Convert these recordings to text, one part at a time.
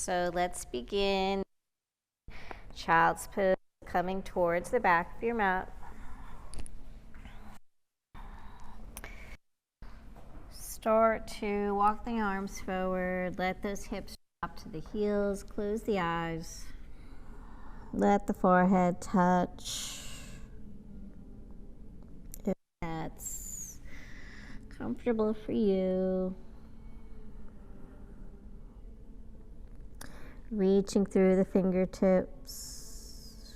So let's begin. Child's pose, coming towards the back of your mat. Start to walk the arms forward. Let those hips drop to the heels. Close the eyes. Let the forehead touch. If that's comfortable for you. Reaching through the fingertips.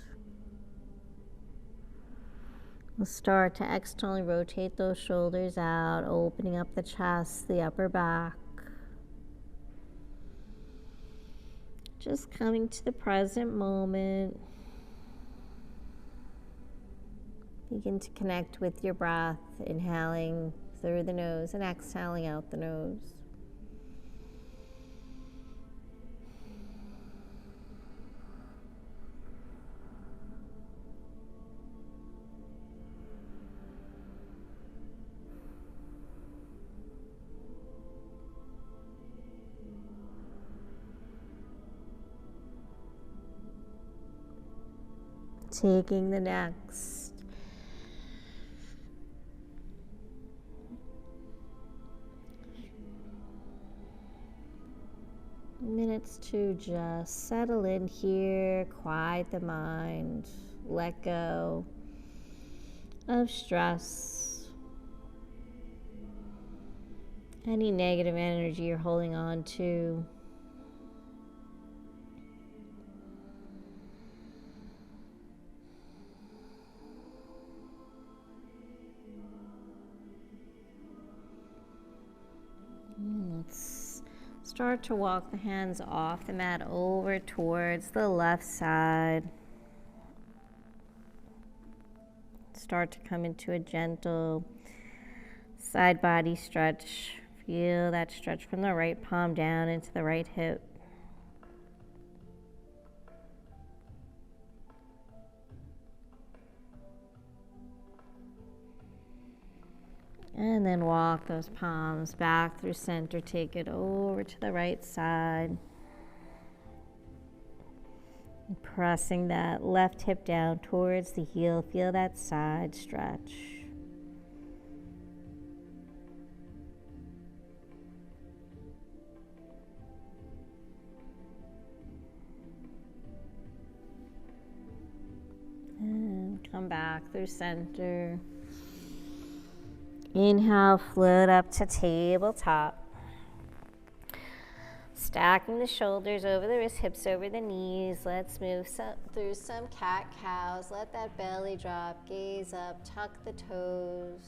We'll start to externally rotate those shoulders out, opening up the chest, the upper back. Just coming to the present moment. Begin to connect with your breath, inhaling through the nose and exhaling out the nose. Taking the next minutes to just settle in here, quiet the mind, let go of stress, any negative energy you're holding on to. Let's start to walk the hands off the mat over towards the left side. Start to come into a gentle side body stretch. Feel that stretch from the right palm down into the right hip. And then walk those palms back through center. Take it over to the right side. Pressing that left hip down towards the heel. Feel that side stretch. And come back through center. Inhale, float up to tabletop. Stacking the shoulders over the wrists, hips over the knees. Let's move through some cat-cows. Let that belly drop, gaze up, tuck the toes.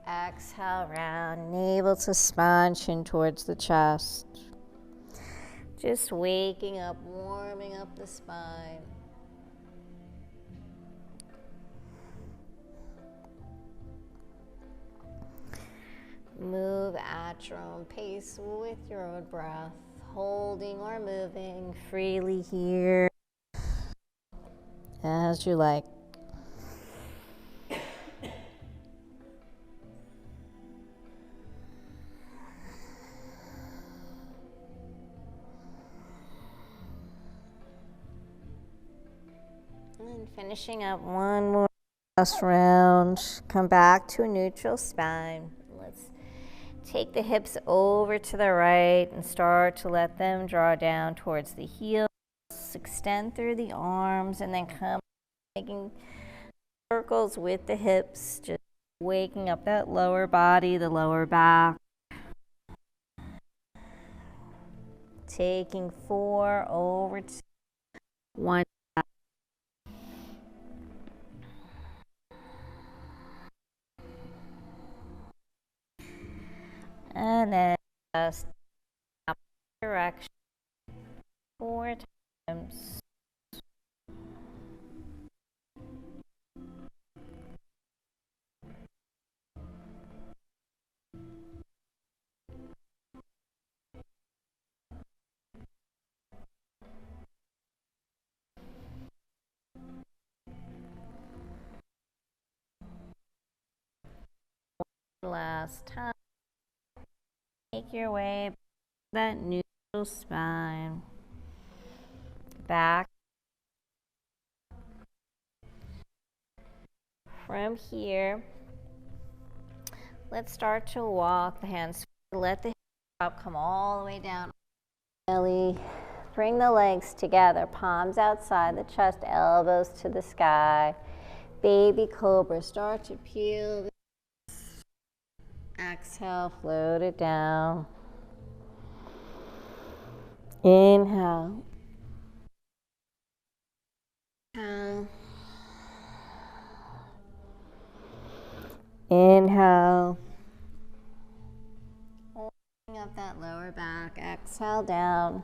Exhale, round, navel to spine, chin towards the chest. Just waking up, warming up the spine. Move at your own pace with your own breath, holding or moving freely here as you like. And finishing up one more last round. Come back to a neutral spine. Let's take the hips over to the right and start to let them draw down towards the heels. Extend through the arms and then come making circles with the hips, just waking up that lower body, the lower back. Taking 4 over to 1. And then just up direction 4 times. Last time. Make your way back to that new spine. Back. From here, let's start to walk the hands. Let the hips come all the way down. Belly. Bring the legs together, palms outside the chest, elbows to the sky. Baby cobra. Start to peel. Exhale, float it down. Inhale. Inhale. Opening up that lower back. Exhale down.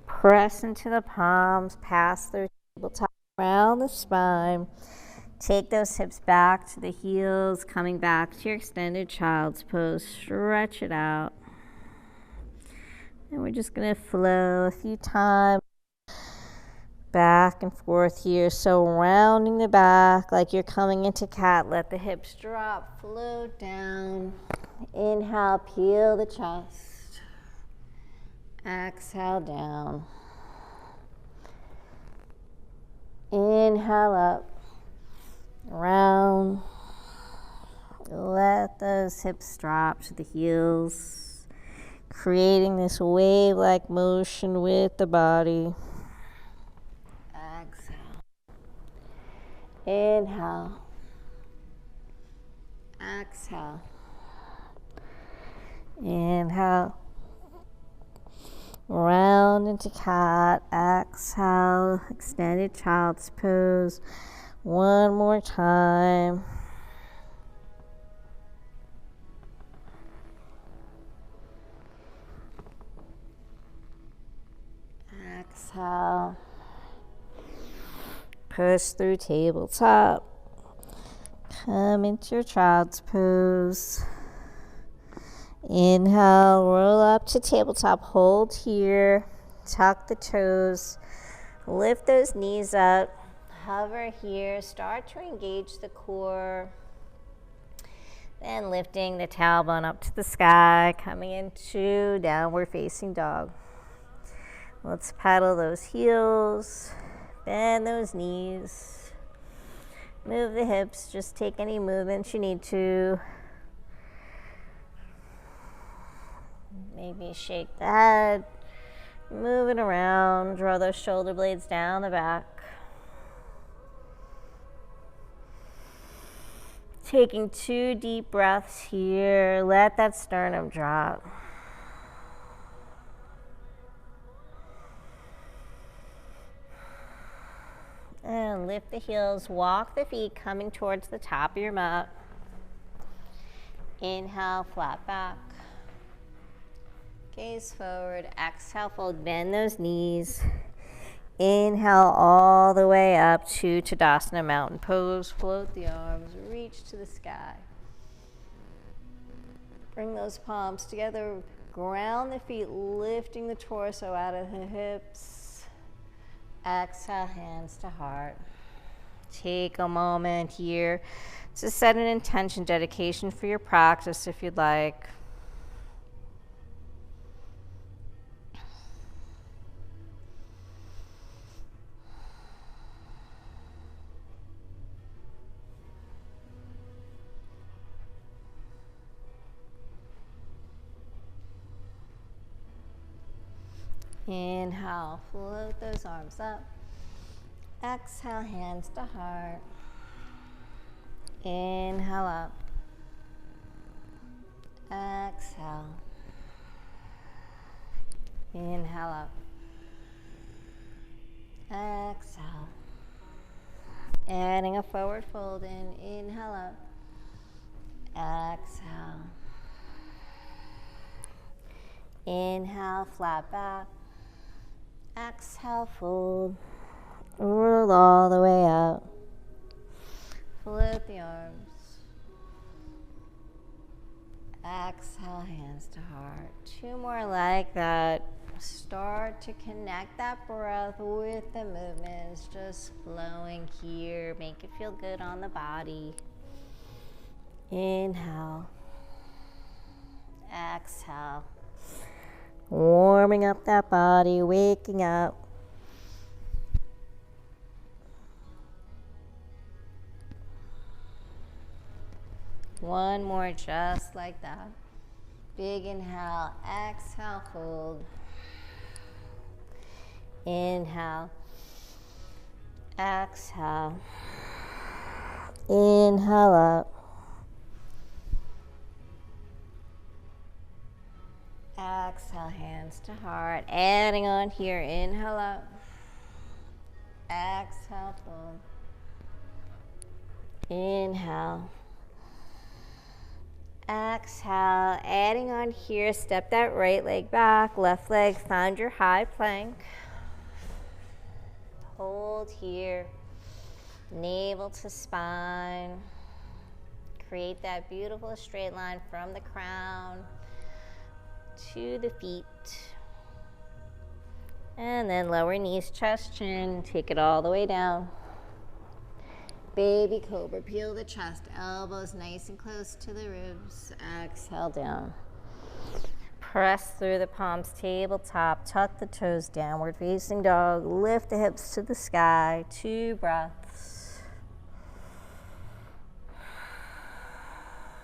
Press into the palms. Pass through tabletop around the spine. Take those hips back to the heels. Coming back to your extended child's pose. Stretch it out. And we're just going to flow a few times. Back and forth here. So rounding the back like you're coming into cat. Let the hips drop. Float down. Inhale. Peel the chest. Exhale down. Inhale up. Round. Let those hips drop to the heels. Creating this wave-like motion with the body. Inhale. Exhale. Inhale. Round into cat. Exhale. Extended child's pose. One more time. Exhale. Push through tabletop. Come into your child's pose. Inhale, roll up to tabletop. Hold here. Tuck the toes. Lift those knees up. Hover here. Start to engage the core. Then lifting the tailbone up to the sky. Coming into downward facing dog. Let's pedal those heels. Bend those knees. Move the hips. Just take any movements you need to. Maybe shake the head. Move it around. Draw those shoulder blades down the back. Taking 2 deep breaths here. Let that sternum drop. And lift the heels, walk the feet coming towards the top of your mat. Inhale, flat back. Gaze forward, exhale, fold, bend those knees. Inhale all the way up to Tadasana Mountain Pose. Float the arms, reach to the sky. Bring those palms together, ground the feet, lifting the torso out of the hips. Exhale, hands to heart. Take a moment here to set an intention, dedication for your practice if you'd like. Inhale, float those arms up. Exhale, hands to heart. Inhale up. Exhale. Inhale up. Exhale. Adding a forward fold in. Inhale up. Exhale. Inhale, flat back. Exhale, fold. Roll all the way up. Float the arms. Exhale, hands to heart. 2 more like that. Start to connect that breath with the movements. Just flowing here. Make it feel good on the body. Inhale. Exhale. Warming up that body, waking up. One more just like that. Big inhale, exhale, hold. Inhale, exhale. Inhale up. Exhale, hands to heart. Adding on here, inhale up. Exhale, fold. Inhale. Exhale, adding on here, step that right leg back, left leg, find your high plank. Hold here, navel to spine. Create that beautiful straight line from the crown to the feet. And then lower knees, chest, chin, take it all the way down. Baby cobra, peel the chest, elbows nice and close to the ribs. Exhale down. Press through the palms, tabletop, tuck the toes, downward facing dog. Lift the hips to the sky, 2 breaths.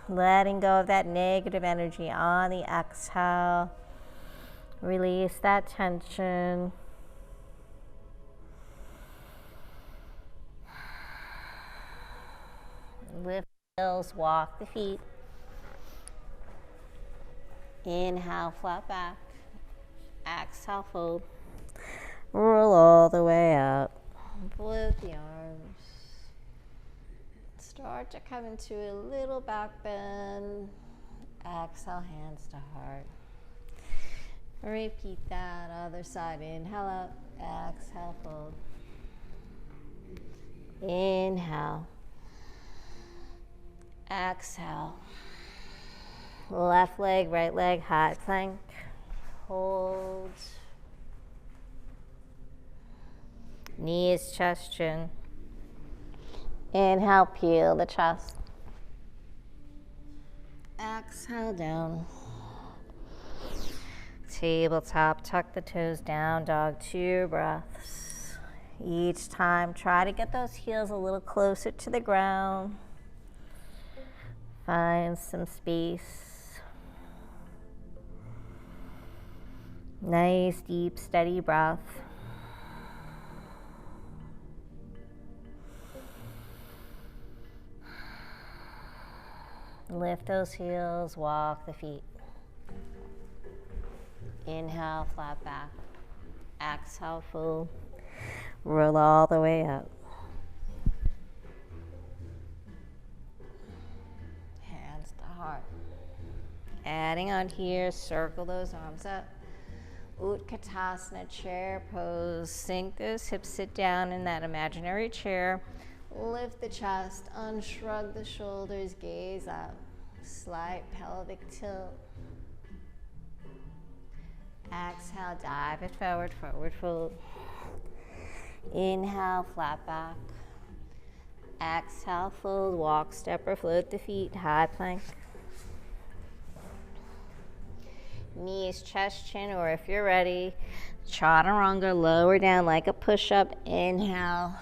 Letting go of that negative energy on the exhale. Release that tension. Lift the heels, walk the feet. Inhale, flat back. Exhale, fold. Roll all the way up. Float the arms. Start to come into a little back bend. Exhale, hands to heart. Repeat that, other side. Inhale up, exhale, fold. Inhale. Exhale. Left leg, right leg, high plank. Hold. Knees, chest, chin. Inhale, peel the chest. Exhale, down. Tabletop, tuck the toes down, dog, 2 breaths. Each time, try to get those heels a little closer to the ground. Find some space. Nice, deep, steady breath. Lift those heels, walk the feet. Inhale, flat back. Exhale, full. Roll all the way up. Hands to heart. Adding on here, circle those arms up. Utkatasana, chair pose. Sink those hips, sit down in that imaginary chair. Lift the chest, unshrug the shoulders, gaze up. Slight pelvic tilt. Exhale, dive it forward, forward fold. Inhale, flat back. Exhale, fold, walk, step or float the feet, high plank. Knees, chest, chin, or if you're ready, chaturanga, lower down like a push-up. Inhale,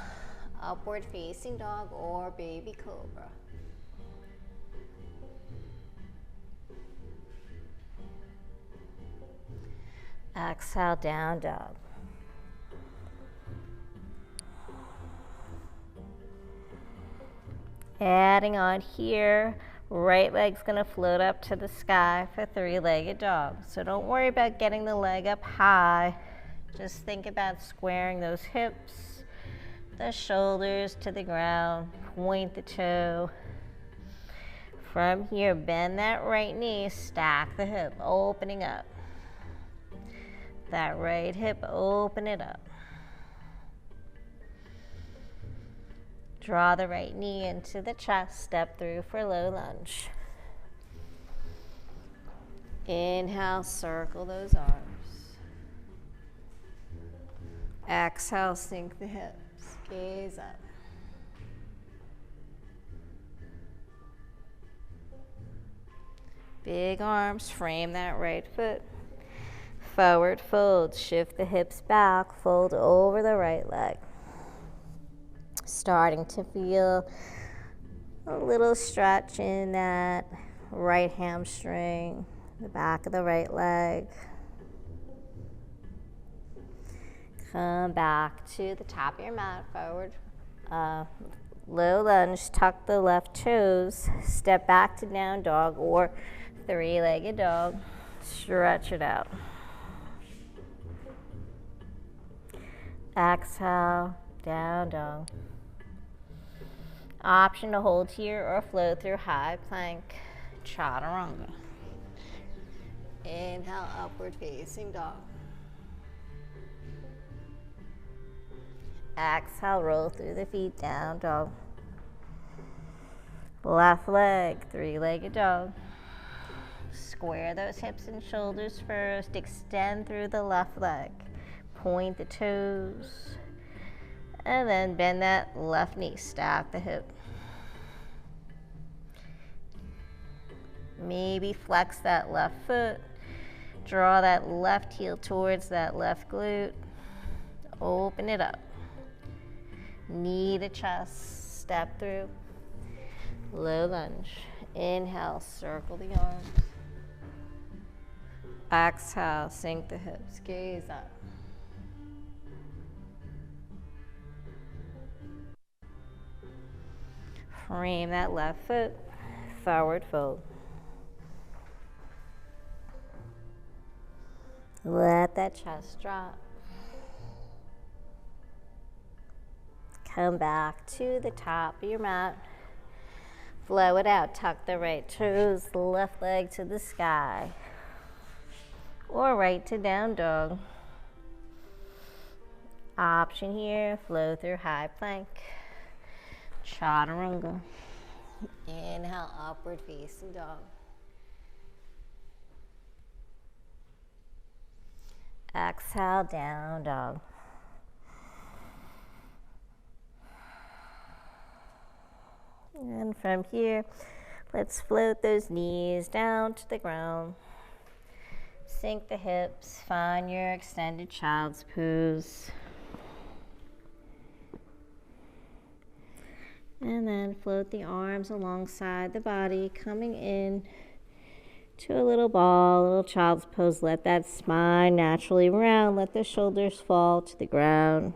upward facing dog or baby cobra. Exhale, down dog. Adding on here, right leg's gonna float up to the sky for 3-legged dog. So don't worry about getting the leg up high. Just think about squaring those hips, the shoulders to the ground, point the toe. From here, bend that right knee, stack the hip, opening up. That right hip, open it up. Draw the right knee into the chest, step through for low lunge. Inhale, circle those arms. Exhale, sink the hips, gaze up. Big arms, frame that right foot. forward fold. Shift the hips back, fold over the right leg. Starting to feel a little stretch in that right hamstring, the back of the right leg. Come back to the top of your mat, forward. Low lunge, tuck the left toes, step back to down dog or three-legged dog. Stretch it out. Exhale, down dog. Option to hold here or flow through high plank, chaturanga. Inhale, upward facing dog. Exhale, roll through the feet, down dog. Left leg, three-legged dog. Square those hips and shoulders first. Extend through the left leg. Point the toes. And then bend that left knee, stack the hip. Maybe flex that left foot. Draw that left heel towards that left glute. Open it up. Knee to chest, step through. Low lunge. Inhale, circle the arms. Exhale, sink the hips, gaze up. Frame that left foot, forward fold. Let that chest drop. Come back to the top of your mat. Flow it out. Tuck the right toes, the left leg to the sky. Or right to down dog. Option here, flow through high plank. Chaturanga. Inhale, upward facing dog. Exhale, down dog. And from here, let's float those knees down to the ground. Sink the hips, find your extended child's pose. And then float the arms alongside the body, coming in to a little ball, a little child's pose. Let that spine naturally round, let the shoulders fall to the ground.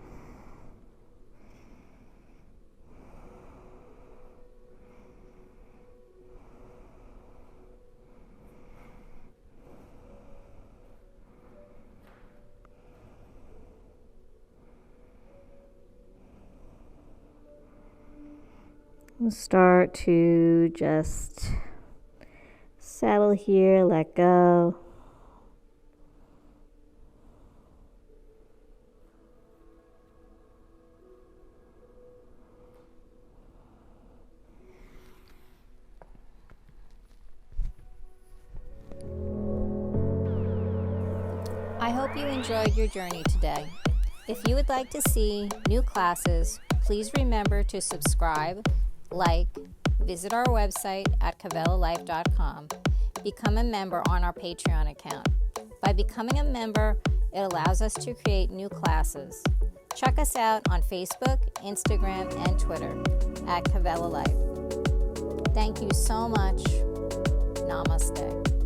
Start to just settle here, let go. I hope you enjoyed your journey today. If you would like to see new classes, please remember to subscribe, like, visit our website at kavelalife.com, become a member on our Patreon account. By becoming a member, it allows us to create new classes. Check us out on Facebook, Instagram, and Twitter at Kavela Life. Thank you so much. Namaste.